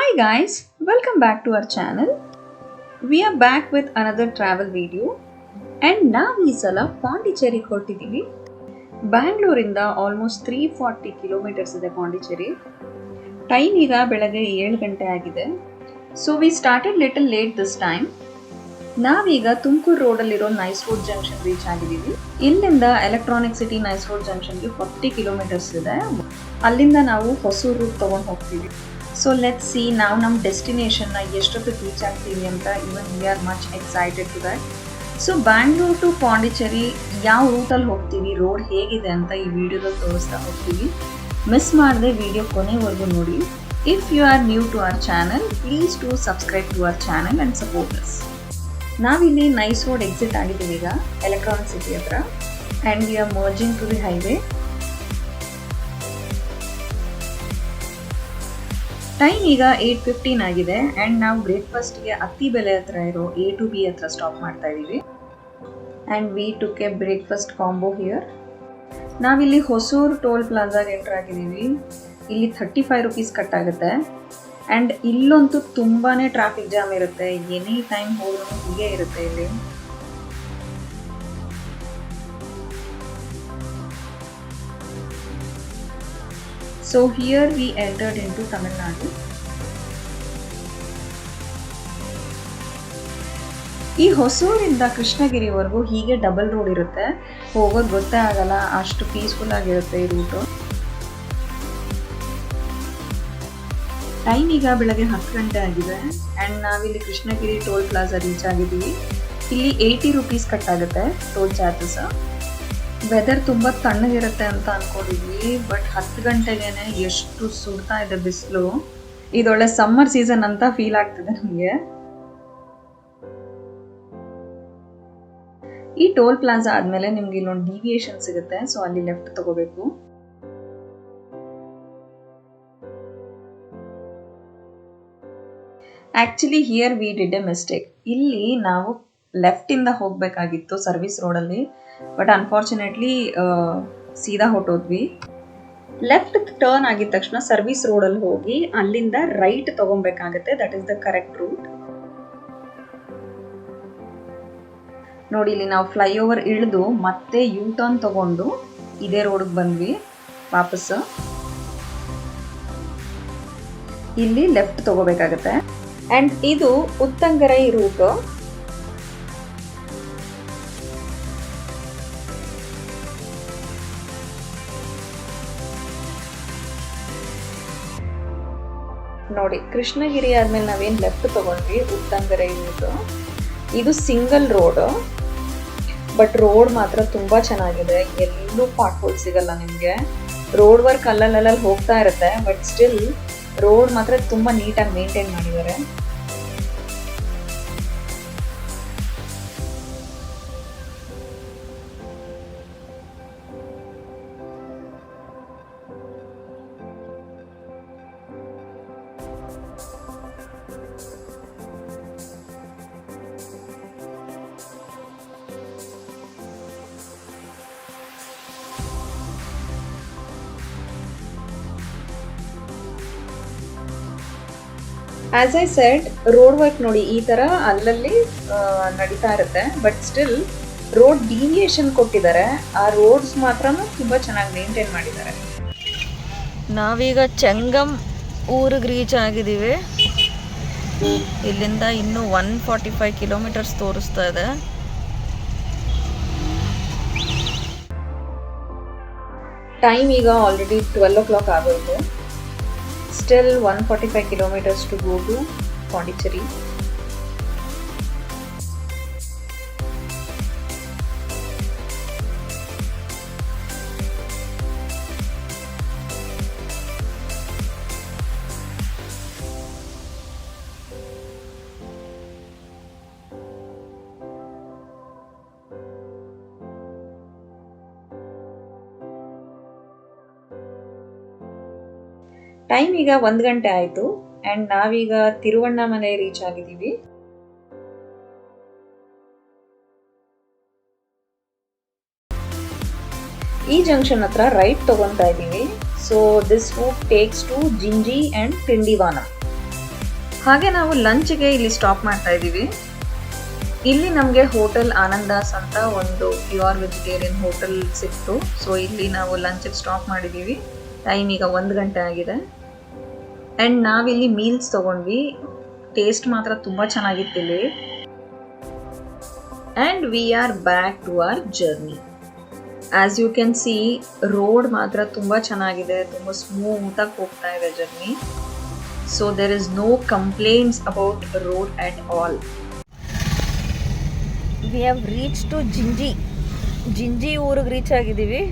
Hi guys, welcome back to our channel. We are back with another travel video and ನಾವು ಈ ಸಲ ಪಾಂಡಿಚೇರಿ ಹೊರಟಿದ್ದೀವಿ. ಬ್ಯಾಂಗ್ಳೂರಿಂದ ಆಲ್ಮೋಸ್ಟ್ 340 ಕಿಲೋಮೀಟರ್ಸ್ ಇದೆ ಪಾಂಡಿಚೇರಿ. ಟೈಮ್ ಈಗ ಬೆಳಗ್ಗೆ 7 ಗಂಟೆ ಆಗಿದೆ. So we started little late this time. ನಾವೀಗ ತುಮಕೂರು ರೋಡಲ್ಲಿರೋ ನೈಸ್ ರೋಡ್ ಜಂಕ್ಷನ್ ರೀಚ್ ಆಗಿದ್ದೀವಿ. ಇಲ್ಲಿಂದ ಎಲೆಕ್ಟ್ರಾನಿಕ್ ಸಿಟಿ ನೈಸ್ ರೋಡ್ ಜಂಕ್ಷನ್ಗೆ 40 ಕಿಲೋಮೀಟರ್ಸ್ ಇದೆ. ಅಲ್ಲಿಂದ ನಾವು ಹೊಸೂರು ರೂಟ್ ತೊಗೊಂಡು ಹೋಗ್ತೀವಿ. ಸೊ ಲೆಟ್ಸ್ ಸಿ ನಾವು ನಮ್ಮ ಡೆಸ್ಟಿನೇಷನ್ನ ಎಷ್ಟೊತ್ತಿಗೆ ರೀಚ್ ಆಗ್ತೀವಿ ಅಂತ. Even we are much excited to that. So Bangalore to Pondicherry ಯಾವ ರೂಟಲ್ಲಿ ಹೋಗ್ತೀವಿ, ರೋಡ್ ಹೇಗಿದೆ ಅಂತ ಈ ವಿಡಿಯೋದಲ್ಲಿ ತೋರಿಸ್ತಾ ಹೋಗ್ತೀವಿ. ಮಿಸ್ ಮಾಡದೆ ವಿಡಿಯೋ ಕೊನೆವರೆಗೂ ನೋಡಿ. If you are new to our channel, please to subscribe to our channel and support us. ನಾವಿಲ್ಲಿ ನೈಸ್ ರೋಡ್ ಎಕ್ಸಿಟ್ ಆಗಿದ್ದೀವಿ ಈಗ ಎಲೆಕ್ಟ್ರಾನಿಕ್ ಸಿಟಿ ಹತ್ರ and we are merging to the highway. Time ಈಗ 8:15 ಆಗಿದೆ and ನಾವು ಬ್ರೇಕ್ಫಾಸ್ಟ್ಗೆ ಅತ್ತಿಬೆಲೆ ಹತ್ರ ಇರೋ A2B ಹತ್ರ ಸ್ಟಾಪ್ ಮಾಡ್ತಾ ಇದ್ದೀವಿ. And we took A breakfast combo here. ನಾವಿಲ್ಲಿ ಹೊಸೂರು ಟೋಲ್ ಪ್ಲಾಜಾಗೆ ಎಂಟರ್ ಆಗಿದ್ದೀವಿ. ಇಲ್ಲಿ 35 ರುಪೀಸ್ ಕಟ್ ಆಗುತ್ತೆ ಆ್ಯಂಡ್ ಇಲ್ಲಂತೂ ತುಂಬಾ ಟ್ರಾಫಿಕ್ ಜಾಮ್ ಇರುತ್ತೆ. ಎನಿ ಟೈಮ್ ಹೋದ್ರೂ ಹೀಗೆ ಇರುತ್ತೆ ಇಲ್ಲಿ. So here we entered into Tamil Nadu. ಈ ಹೊಸೂರಿಂದ ಕೃಷ್ಣಗಿರಿವರೆಗೂ ಹೀಗೆ ಡಬಲ್ ರೋಡ್ ಇರುತ್ತೆ. ಹೋಗೋದು ಗೊತ್ತೇ ಆಗಲ್ಲ, ಅಷ್ಟು ಪೀಸ್ಫುಲ್ ಆಗಿರುತ್ತೆ ಈ ರೂಟು. ಟೈಮ್ ಈಗ ಬೆಳಗ್ಗೆ 10 ಗಂಟೆ ಆಗಿದೆ ಆ್ಯಂಡ್ ನಾವಿಲ್ಲಿ ಕೃಷ್ಣಗಿರಿ ಟೋಲ್ ಪ್ಲಾಜಾ ರೀಚ್ ಆಗಿದ್ದೀವಿ. ಇಲ್ಲಿ 80 ರುಪೀಸ್ ಕಟ್ ಆಗುತ್ತೆ ಟೋಲ್ ಚಾರ್ಜಸ್. ವೆದರ್ ತುಂಬ ತಣ್ಣಗಿರುತ್ತೆ ಅಂತ ಅಂದ್ಕೊಂಡಿದ್ವಿ, ಬಟ್ 10 ಗಂಟೆಗೇನೆ ಎಷ್ಟು ಸುಡ್ತಾ ಇದೆ ಬಿಸಿಲು. ಇದೊಳ್ಳೆ ಸಮ್ಮರ್ ಸೀಸನ್ ಅಂತ ಫೀಲ್ ಆಗ್ತಿದೆ ನಮಗೆ. ಈ ಟೋಲ್ ಪ್ಲಾಜಾ ಆದಮೇಲೆ ನಿಮ್ಗೆ ಇಲ್ಲೊಂದು ಡಿವಿಯೇಷನ್ ಸಿಗುತ್ತೆ. ಸೊ ಅಲ್ಲಿ ಲೆಫ್ಟ್ ತಗೋಬೇಕು. Actually here we did A mistake. ಇಲ್ಲಿ ನಾವು ಲೆಫ್ಟಿಂದ ಹೋಗಬೇಕಾಗಿತ್ತು ಸರ್ವಿಸ್ ರೋಡಲ್ಲಿ, ಬಟ್ ಅನ್ಫಾರ್ಚುನೇಟ್ಲಿ ಸೀದಾ ಹೊಟ್ಟೋದ್ವಿ. ಲೆಫ್ಟ್ ಟರ್ನ್ ಆಗಿದ ತಕ್ಷಣ ಸರ್ವಿಸ್ ರೋಡಲ್ಲಿ ಹೋಗಿ ಅಲ್ಲಿಂದ ರೈಟ್ ತಗೊಬೇಕಾಗತ್ತೆ. That is the correct route. ನೋಡಿ, ಇಲ್ಲಿ ನಾವು ಫ್ಲೈಓವರ್ ಇಳಿದು ಮತ್ತೆ ಯೂ ಟರ್ನ್ ತಗೊಂಡು ಇದೇ ರೋಡ್ಗೆ ಬಂದ್ವಿ ವಾಪಸ್. ಇಲ್ಲಿ ಲೆಫ್ಟ್ ತಗೋಬೇಕಾಗತ್ತೆ ಆ್ಯಂಡ್ ಇದು ಉತ್ತಂಗರೈ ರೂಟ್. ನೋಡಿ, ಕೃಷ್ಣಗಿರಿ ಆದ್ಮೇಲೆ ನಾವೇನು ಲೆಫ್ಟ್ ತಗೊಂಡ್ವಿ ಉತ್ತಂಗರೈ ರೂಟ್. ಇದು ಸಿಂಗಲ್ ರೋಡ್, ಬಟ್ ರೋಡ್ ಮಾತ್ರ ತುಂಬಾ ಚೆನ್ನಾಗಿದೆ. ಎಲ್ಲೂ ಪಾಟ್ ಹೋಲ್ ಸಿಗಲ್ಲ ನಿಮಗೆ. ರೋಡ್ ವರ್ಕ್ ಅಲ್ಲಲ್ಲಿ ಹೋಗ್ತಾ ಇರುತ್ತೆ, ಬಟ್ ಸ್ಟಿಲ್ ರೋಡ್ ಮಾತ್ರ ತುಂಬಾ ನೀಟಾಗಿ ಮೇಂಟೈನ್ ಮಾಡಿದ್ದಾರೆ. As I said, road work ನೋಡಿ ಈ ಥರ ಅಲ್ಲಲ್ಲಿ ನಡೀತಾ ಇರುತ್ತೆ, ಬಟ್ ಸ್ಟಿಲ್ ರೋಡ್ ಡಿವಿಯೇಷನ್ ಕೊಟ್ಟಿದ್ದಾರೆ. ಆ ರೋಡ್ಸ್ ಮಾತ್ರ ತುಂಬ ಚೆನ್ನಾಗಿ ಮೇಂಟೈನ್ ಮಾಡಿದ್ದಾರೆ. ನಾವೀಗ ಚೆಂಗಮ್ ಊರಿಗೆ ರೀಚ್ ಆಗಿದ್ದೀವಿ. ಇಲ್ಲಿಂದ ಇನ್ನೂ 145 ಕಿಲೋಮೀಟರ್ಸ್ ತೋರಿಸ್ತಾ ಇದೆ. ಟೈಮ್ ಈಗ ಆಲ್ರೆಡಿ 12 o'clock ಆಗೋಯ್ತು. Still 145 kilometers to go to Pondicherry. Time ಈಗ 1 ಗಂಟೆ ಆಯಿತು ಆ್ಯಂಡ್ ನಾವೀಗ ತಿರುವಣ್ಣಾಮಲೈ ರೀಚ್ ಆಗಿದ್ದೀವಿ. ಈ ಜಂಕ್ಷನ್ ಹತ್ರ ರೈಟ್ ತಗೊತಾ ಇದ್ದೀವಿ. So this route takes to Gingee and Tindivanam. ಹಾಗೆ ನಾವು ಲಂಚ್ಗೆ ಇಲ್ಲಿ ಸ್ಟಾಪ್ ಮಾಡ್ತಾ ಇದ್ದೀವಿ. ಇಲ್ಲಿ ನಮಗೆ ಹೋಟೆಲ್ ಆನಂದಾಸ್ ಅಂತ ಒಂದು ಪ್ಯೂರ್ ವೆಜಿಟೇರಿಯನ್ ಹೋಟೆಲ್ ಸಿಕ್ತು. ಸೊ ಇಲ್ಲಿ ನಾವು ಲಂಚ್ಗೆ ಸ್ಟಾಪ್ ಮಾಡಿದ್ದೀವಿ. ಟೈಮ್ ಈಗ 1 ಗಂಟೆ ಆಗಿದೆ. ಆ್ಯಂಡ್ ನಾವಿಲ್ಲಿ ಮೀಲ್ಸ್ ತೊಗೊಂಡ್ವಿ. ಟೇಸ್ಟ್ ಮಾತ್ರ ತುಂಬ ಚೆನ್ನಾಗಿತ್ತು ಇಲ್ಲಿ. And we are back to our journey. As you can see road ಮಾತ್ರ ತುಂಬ ಚೆನ್ನಾಗಿದೆ, ತುಂಬ ಸ್ಮೂತಾಗಿ ಹೋಗ್ತಾ ಇದೆ journey. So there is no complaints about road at all. We have reach to Gingee ಊರಿಗೆ ರೀಚ್ ಆಗಿದ್ದೀವಿ.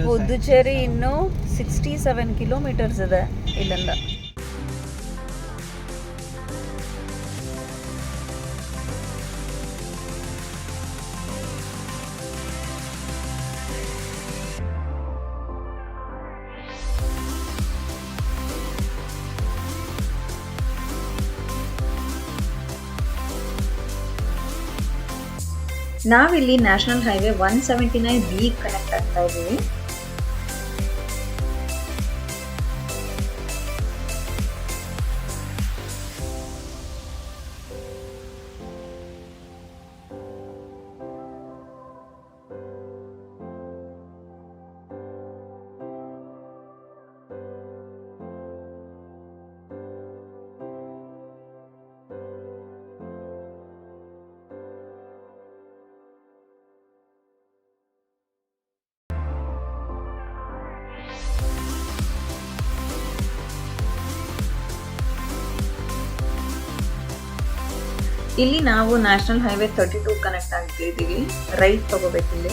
ಪುದುಚೇರಿ ಇನ್ನು 67 ಕಿಲೋಮೀಟರ್ಸ್ ಇದೆ ಇಲ್ಲಿಂದ. ನಾವಿಲ್ಲಿ ನ್ಯಾಷನಲ್ ಹೈವೇ 179B ಕನೆಕ್ಟ್ ಆಗ್ತಾ ಇದ್ದೀವಿ. ಇಲ್ಲಿ ನಾವು ನ್ಯಾಷನಲ್ ಹೈವೇ 32 ಕನೆಕ್ಟ್ ಆಗ್ತಿದ್ದೀವಿ. ರೈಟ್ ತಗೋಬೇಕಿಲ್ಲಿ.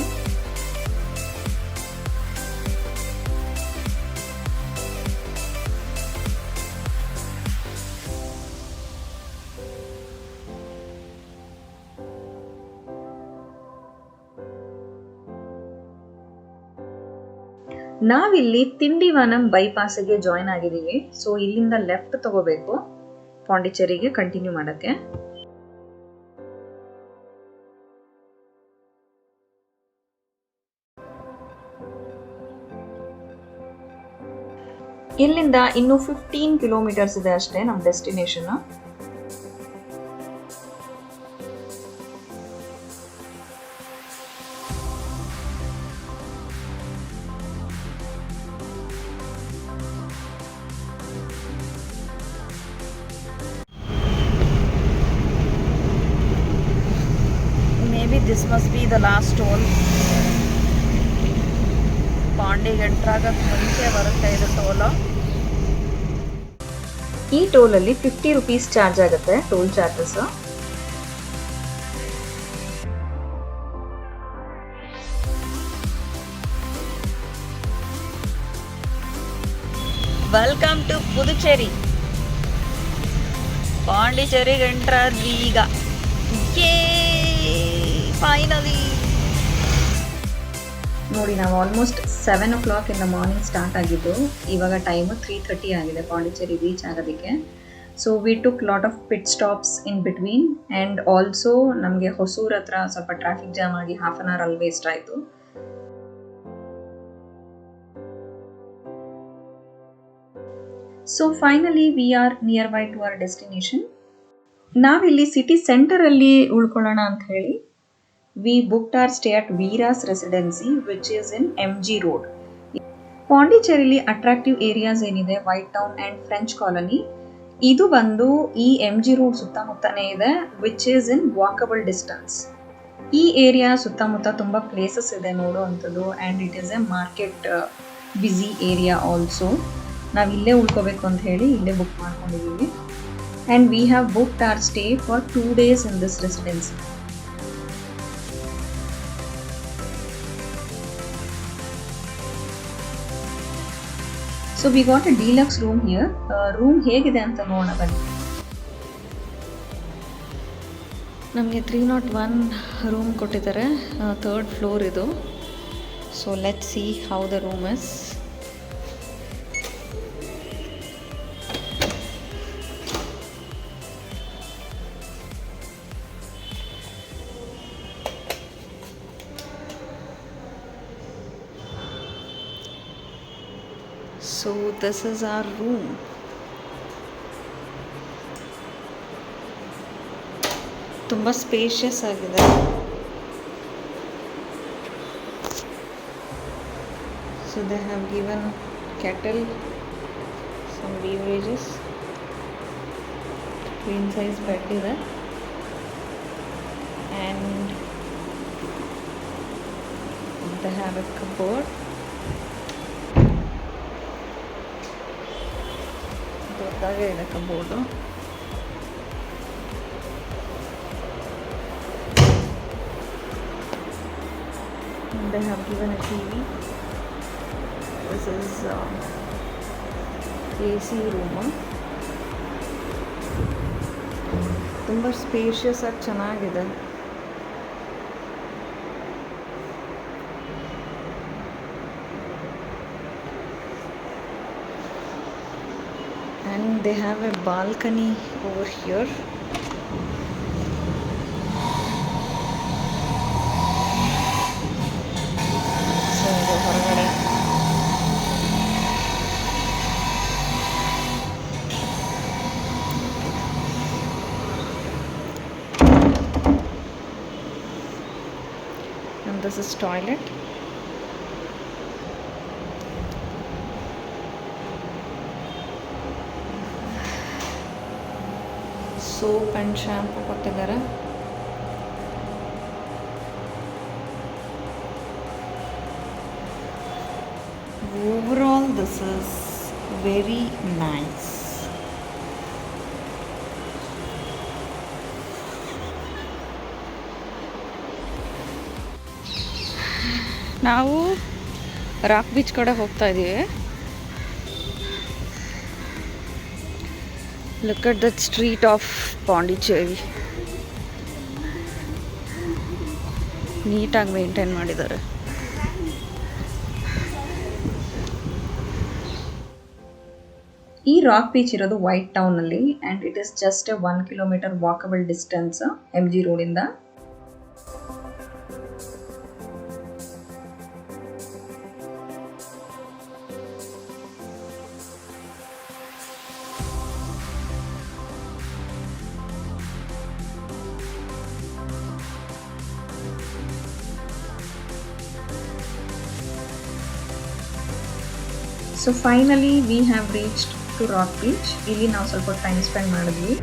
ನಾವಿಲ್ಲಿ ತಿಂಡಿವನಂ ಬೈಪಾಸ್ಗೆ ಜಾಯಿನ್ ಆಗಿದ್ದೀವಿ. ಸೊ ಇಲ್ಲಿಂದ ಲೆಫ್ಟ್ ತಗೋಬೇಕು ಪಾಂಡಿಚೇರಿಗೆ ಕಂಟಿನ್ಯೂ ಮಾಡೋಕ್ಕೆ. ಇಲ್ಲಿಂದ ಇನ್ನು 15 ಕಿಲೋಮೀಟರ್ಸ್ ಇದೆ ಅಷ್ಟೇ ನಮ್ಮ destination. Maybe this must be the last toll. ಪಾಂಡಿಗೆ ಎಂಟ್ರಾಗಕ್ಕೆ ಮುಂಚೆ ಬರುತ್ತೆ ಇದು ಟೋಲ್. ಈ ಟೋಲಲ್ಲಿ 50 ರುಪೀಸ್ ಚಾರ್ಜ್ ಆಗುತ್ತೆ, toll charges. Welcome to Puducherry. ಪಾಂಡಿಚೇರಿಗೆ ಎಂಟ್ರಾದ್ವಿ ಈಗ. ಫೈನಲಿ ನೋಡಿ, ನಾವು almost 7 o'clock in the morning start ಆಗಿದ್ದು. ಇವಾಗ ಟೈಮು 3:30 ಆಗಿದೆ ಪಾಂಡಿಚೇರಿ ರೀಚ್ ಆಗೋದಕ್ಕೆ. So we took lot of pit stops in between. And also ನಮಗೆ ಹೊಸೂರ್ ಹತ್ರ ಸ್ವಲ್ಪ ಟ್ರಾಫಿಕ್ ಜಾಮ್ ಆಗಿ ಹಾಫ್ ಅನ್ ಅವರ್ ಅಲ್ಲಿ ವೇಸ್ಟ್ ಆಯಿತು. So finally we are near by to our destination. ನಾವಿಲ್ಲಿ ಸಿಟಿ ಸೆಂಟರಲ್ಲಿ ಉಳ್ಕೊಳ್ಳೋಣ ಅಂತ ಹೇಳಿ we booked our stay at Veera's Residency, which is in MG Road. ಪಾಂಡಿಚೇರಿಲಿ ಅಟ್ರಾಕ್ಟಿವ್ ಏರಿಯಾಸ್ ಏನಿದೆ, white town and French colony, ಇದು ಬಂದು ಈ MG ರೋಡ್ ಸುತ್ತಮುತ್ತನೇ ಇದೆ, which is in walkable distance. ಈ ಏರಿಯಾ ಸುತ್ತಮುತ್ತ ತುಂಬ ಪ್ಲೇಸಸ್ ಇದೆ ನೋಡುವಂಥದ್ದು. And it is a market busy area also. ನಾವು ಇಲ್ಲೇ ಉಳ್ಕೋಬೇಕು ಅಂತ ಹೇಳಿ ಇಲ್ಲೇ ಬುಕ್ ಮಾಡ್ಕೊಂಡಿದ್ದೀವಿ. And we have booked our stay for 2 days in this residency. So we got a deluxe room here. Room ಹೇಗಿದೆ ಅಂತ ನೋಡೋಣ ಬನ್ನಿ. ನಮಗೆ 301 ರೂಮ್ ಕೊಟ್ಟಿದ್ದಾರೆ. 3rd ಫ್ಲೋರ್ ಇದು. So let's see how the room is. So this is our room. ತುಂಬ spacious ಆಗಿದೆ. So they have given kettle, some beverages, queen size bed ಇದೆ, and they have a cupboard. ದೊಡ್ಡದಾಗೆ ಇದೆ cupboard. They have given a TV. This is AC room. ತುಂಬ spacious ಆಗಿ ಚೆನ್ನಾಗಿದೆ. And they have a balcony over here. So ಇದು ಹೊರಗಡೆ. And this is toilet. Soap and shampoo ಕೊಟ್ಟಿದ್ದಾರೆ. Overall this is very nice. ನಾವು rock beach ಕಡೆ ಹೋಗ್ತಾ ಇದ್ದೀವಿ. Look at that street of Pondicherry. ನೀಟಾಗಿ ಮೇಂಟೈನ್ ಮಾಡಿದ್ದಾರೆ. ಈ ರಾಕ್ ಬೀಚ್ ಇರೋದು ವೈಟ್ ಟೌನಲ್ಲಿ, and it is just 1 kilometre walkable distance MG ರೋಡಿಂದ. So finally we have reached to rock beach. ಇಲ್ಲಿ ನಾವು ಸ್ವಲ್ಪ ಟೈಮ್ ಸ್ಪೆಂಡ್ ಮಾಡಿದ್ವಿ.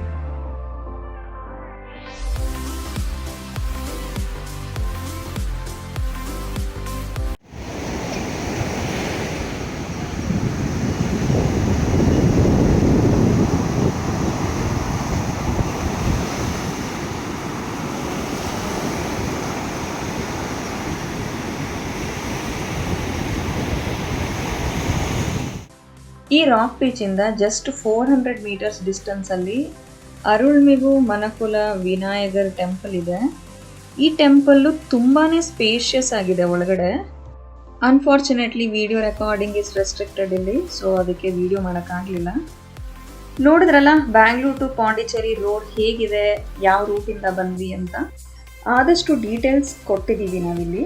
ಈ ರಾಕ್ ಬೀಚಿಂದ ಜಸ್ಟ್ 400 ಮೀಟರ್ಸ್ ಡಿಸ್ಟೆನ್ಸಲ್ಲಿ ಅರುಳ್ಮಿಗು ಮನಕುಲ ವಿನಾಯಗರ್ ಟೆಂಪಲ್ ಇದೆ. ಈ ಟೆಂಪಲ್ಲು ತುಂಬಾ ಸ್ಪೇಷಿಯಸ್ ಆಗಿದೆ ಒಳಗಡೆ. Unfortunately video recording is restricted ಇಲ್ಲಿ, ಸೊ ಅದಕ್ಕೆ ವಿಡಿಯೋ ಮಾಡೋಕ್ಕಾಗಲಿಲ್ಲ. ನೋಡಿದ್ರಲ್ಲ ಬ್ಯಾಂಗ್ಳೂರ್ ಟು ಪಾಂಡಿಚೇರಿ ರೋಡ್ ಹೇಗಿದೆ, ಯಾವ ರೂಟಿಂದ ಬಂದ್ವಿ ಅಂತ ಆದಷ್ಟು ಡೀಟೇಲ್ಸ್ ಕೊಟ್ಟಿದ್ದೀವಿ ನಾವಿಲ್ಲಿ.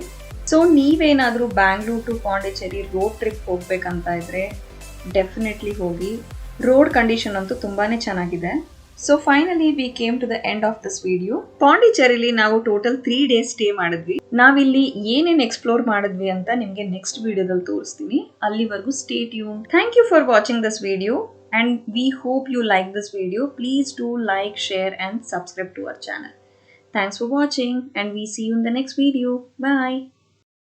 ಸೊ ನೀವೇನಾದರೂ Bangalore to Pondicherry road trip ಹೋಗ್ಬೇಕಂತ ಇದ್ರೆ ಡೆಫಿನೆಟ್ಲಿ ಹೋಗಿ. ರೋಡ್ ಕಂಡೀಷನ್ ಅಂತೂ ತುಂಬಾನೇ ಚೆನ್ನಾಗಿದೆ. So finally we came to the end of this video. ಪಾಂಡಿಚೇರಿಲಿ ನಾವು ಟೋಟಲ್ 3 ಡೇಸ್ ಸ್ಟೇ ಮಾಡಿದ್ವಿ. ನಾವಿಲ್ಲಿ ಏನೇನು ಎಕ್ಸ್ಪ್ಲೋರ್ ಮಾಡಿದ್ವಿ ಅಂತ ನಿಮಗೆ ನೆಕ್ಸ್ಟ್ ವಿಡಿಯೋದಲ್ಲಿ ತೋರಿಸ್ತೀನಿ. ಅಲ್ಲಿವರೆಗೂ stay tune. Thank you for watching this video and we hope you like this video. Please do like, share and subscribe to our channel. Thanks for watching and we see you in the next video. Bye.